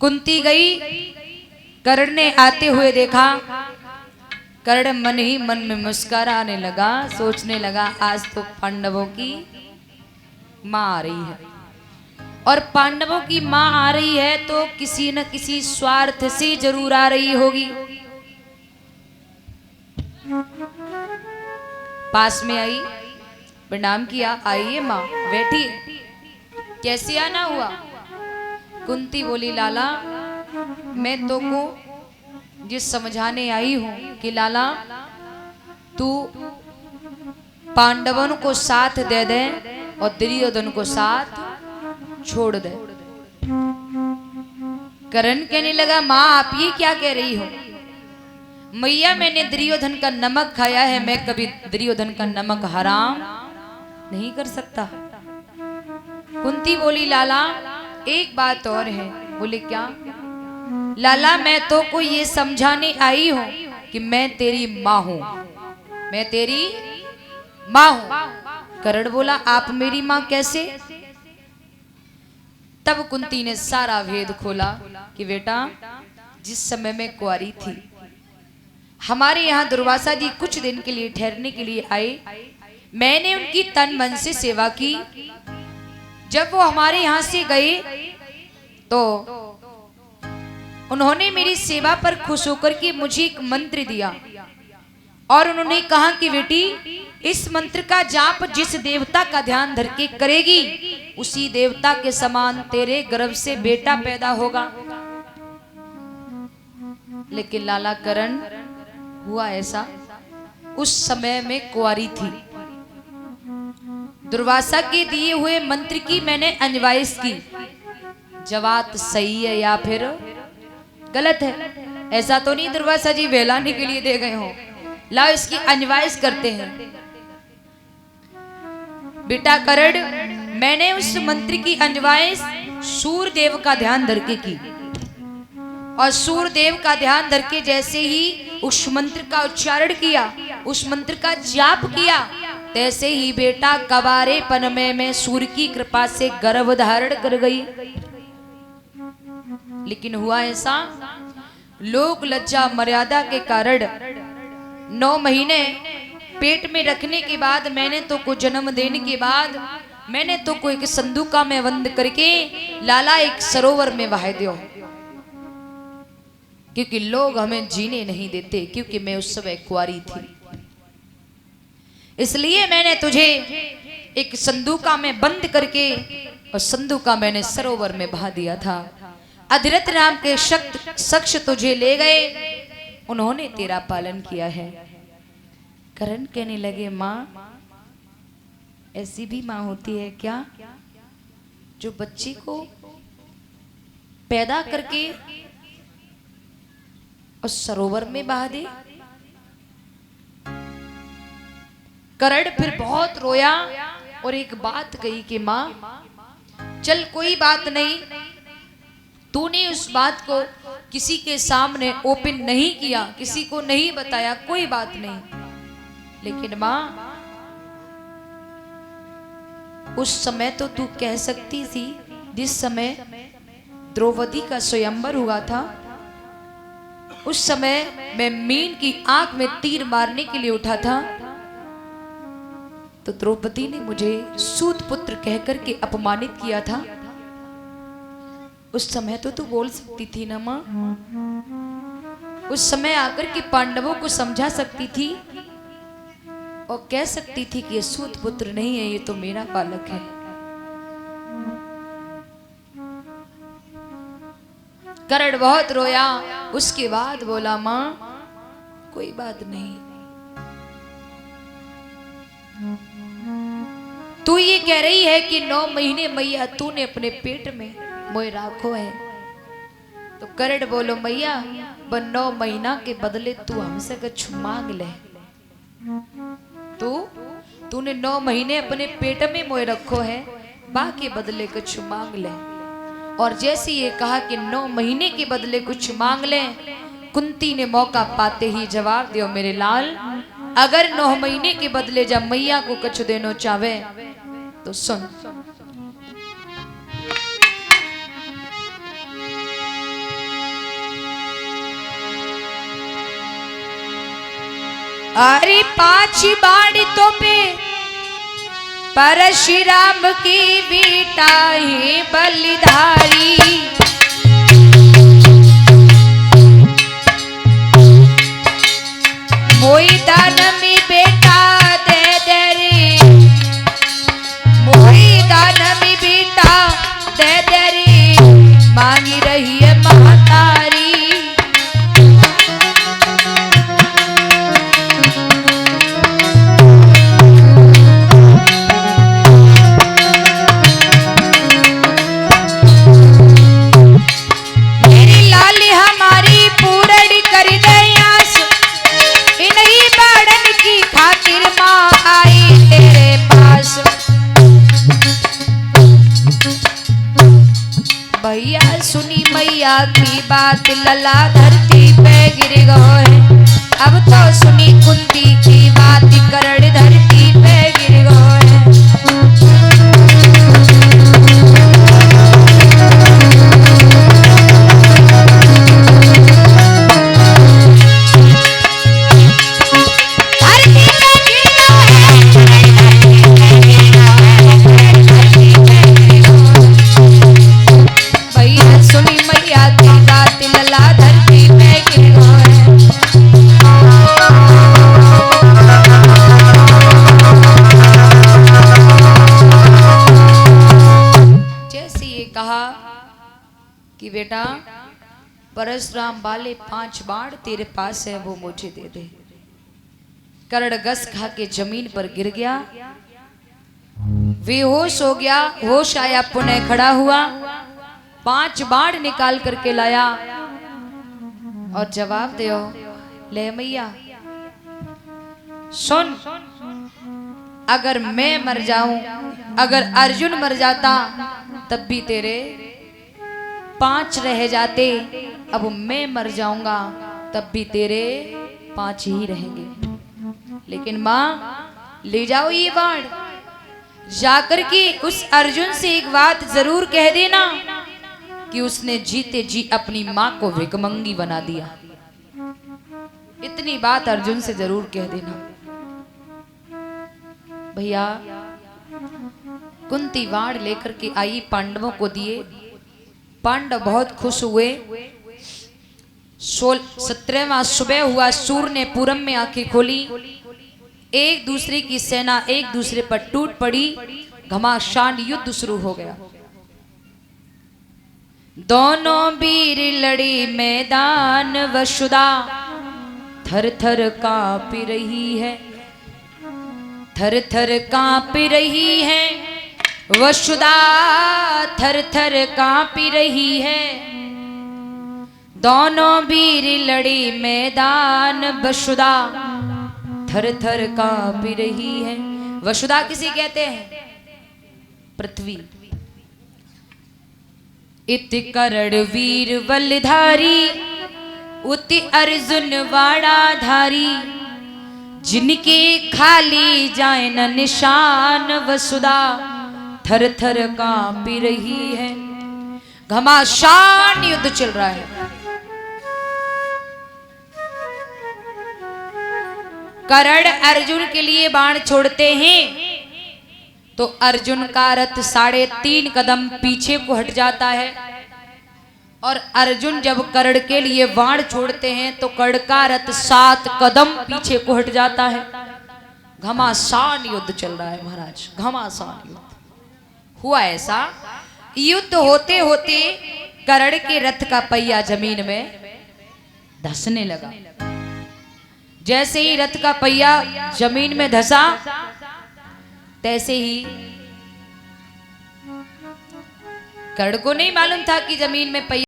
कुंती गई, कर्ण ने आते हुए देखा। कर्ण मन ही मन में मुस्कुराने लगा, सोचने लगा आज तो पांडवों की माँ आ रही है, और पांडवों की माँ आ रही है तो किसी न किसी स्वार्थ से जरूर आ रही होगी। पास में आई, प्रणाम किया, आइए माँ बैठी। कैसे आना हुआ? कुंती बोली लाला मैं तो को जिस समझाने आई हूं कि लाला तू पांडवों को साथ दे दे और दुर्योधन को साथ छोड़ दे। कर्ण कहने लगा माँ आप ये क्या कह रही हो? मैया मैंने दुर्योधन का नमक खाया है, मैं कभी दुर्योधन का नमक हराम नहीं कर सकता। कुंती बोली लाला एक बात और है। बोले क्या? लाला मैं तो को ये समझाने आई हूं कि मैं तेरी माँ हूं, मैं तेरी माँ हूं। कर्ण बोला आप मेरी माँ कैसे? तब कुंती ने सारा भेद खोला कि बेटा जिस समय मैं कुंवारी थी, हमारे यहाँ दुर्वासा जी कुछ दिन के लिए ठहरने के लिए आए, मैंने उनकी तन मन से सेवा की। जब वो हमारे यहाँ से गए तो उन्होंने मेरी सेवा पर खुश होकर के मुझे एक मंत्र दिया और उन्होंने कहा कि बेटी इस मंत्र का जाप जिस देवता का ध्यान धर के करेगी उसी देवता के समान तेरे गर्भ से बेटा पैदा होगा। लेकिन लाला कर्ण हुआ ऐसा, उस समय में कुंवारी थी, दुर्वासा के दिए हुए मंत्र की मैंने अन्वाइस की। जवाब सही है या फिर गलत है? ऐसा तो नहीं दुर्वासा जी बहलाने के लिए दे गए हो। लाओ इसकी अन्वाइस करते हैं। बेटा कर्ण मैंने उस मंत्र की अन्वाइस सूर्यदेव का ध्यान धर के की, और सूर्यदेव का ध्यान धर के जैसे ही उस मंत्र का उच्चारण किया, उस मंत्र का जाप किया, तैसे ही बेटा कबारेपन में मैं सूर्य की कृपा से गर्भ धारण कर गई। लेकिन हुआ ऐसा, लोक लज्जा मर्यादा के कारण 9 महीने पेट में रखने के बाद मैंने तो को जन्म देने के बाद मैंने तो को एक संदूका में बंद करके लाला एक सरोवर में बहा दियो, क्योंकि लोग हमें जीने नहीं देते, क्योंकि मैं उस समय कुंवारी थी। इसलिए मैंने तुझे एक संदूका में बंद करके और संदूका मैंने सरोवर में बहा दिया था। अधिरथ नाम के शख्स तुझे ले गए, उन्होंने तेरा पालन किया है। कर्ण कहने लगे माँ ऐसी भी माँ होती है क्या जो बच्ची को पैदा करके और सरोवर में बहा दे? कर्ण फिर बहुत रोया और एक बात कही कि माँ चल कोई बात नहीं, तूने उस बात को किसी के सामने ओपन नहीं किया, किसी को नहीं बताया, कोई बात नहीं, लेकिन माँ उस समय तो तू कह सकती थी, जिस समय द्रौपदी का स्वयंवर हुआ था उस समय मैं मीन की आंख में तीर मारने के लिए उठा था, तो द्रौपदी ने मुझे सूत पुत्र कहकर के अपमानित किया था। उस समय तो तू बोल सकती थी ना माँ, उस समय आकर के पांडवों को समझा सकती थी और कह सकती थी कि ये सूत पुत्र नहीं है, ये तो मेरा बालक है। कर्ण बहुत रोया, उसके बाद बोला माँ कोई बात नहीं, तू ये कह रही है कि 9 महीने मैया तूने अपने पेट में मोए राखो है, तो कर्ण बोलो मैया ब 9 महीना के बदले तू हमसे कुछ मांग ले। तूने 9 महीने अपने पेट में मोए रखो है, बा के बदले कुछ मांग ले। और जैसे ये कहा कि 9 महीने के बदले कुछ मांग ले, कुंती ने मौका पाते ही जवाब दियो मेरे लाल, अगर 9 महीने के बदले जब मैया को कुछ देना चाहे तो सुन। अरे 5 बाण तो पे परशुराम की बेटा है बलिधारी। मोई दान में बेटा दे दे रे, मोई दान में बेटा दे दे रे, मांगी रही है महतारी। भैया सुनी मैया की बात, लला धरती पे गिर गए। अब तो सुनी कुंती की बात, करण धरती पे गिर गए। कि बेटा परशुराम वाले 5 बाण तेरे पास है, वो मुझे दे दे। कर्ण गस खा के जमीन पर गिर गया, बेहोश हो गया। होश आया, पुनः खड़ा हुआ, 5 बाण निकाल करके लाया और जवाब दो, ले मैया सुन, अगर मैं मर जाऊं, अगर अर्जुन मर जाता तब भी तेरे 5 रह जाते, अब मैं मर जाऊंगा तब भी तेरे 5 ही रहेंगे। लेकिन मां ले जाओ ये बाण, जाकर के उस अर्जुन से एक बात जरूर कह देना कि उसने जीते जी अपनी मां को भिखमंगी बना दिया। इतनी बात अर्जुन से जरूर कह देना। भैया कुंती बाण लेकर के आई, पांडवों को दिए। पांडव बहुत खुश हुए। 17वां सुबह हुआ, सूर्य ने पूरब में आंखें खोली। एक दूसरे की सेना एक दूसरे पर टूट पड़ी, घमासान युद्ध शुरू हो गया। दोनों वीर लड़ी मैदान, वसुधा थर थर कांप रही है, थर थर कांप रही है, वसुधा थर थर कांप रही है। दोनों वीर लड़ी मैदान, वसुधा थर थर कांप रही है। वसुधा किसे कहते हैं? पृथ्वी। इति करण वीर बलधारी, उति अर्जुन वाड़ाधारी, जिनके खाली जाए न निशान, वसुधा थर थर कांप रही है। घमासान युद्ध चल रहा है। कर्ण अर्जुन के लिए बाण छोड़ते हैं तो अर्जुन का रथ 3.5 कदम पीछे को हट जाता है, और अर्जुन जब कर्ण के लिए बाण छोड़ते हैं तो कर्ण का रथ 7 कदम पीछे को हट जाता है। घमासान युद्ध चल रहा है महाराज, घमासान युद्ध हुआ। ऐसा युद्ध होते होते कर्ण के रथ का पहिया जमीन में धंसने लगा। जैसे ही रथ का पहिया जमीन में धंसा, तैसे ही कर्ण को नहीं मालूम था कि जमीन में पहिया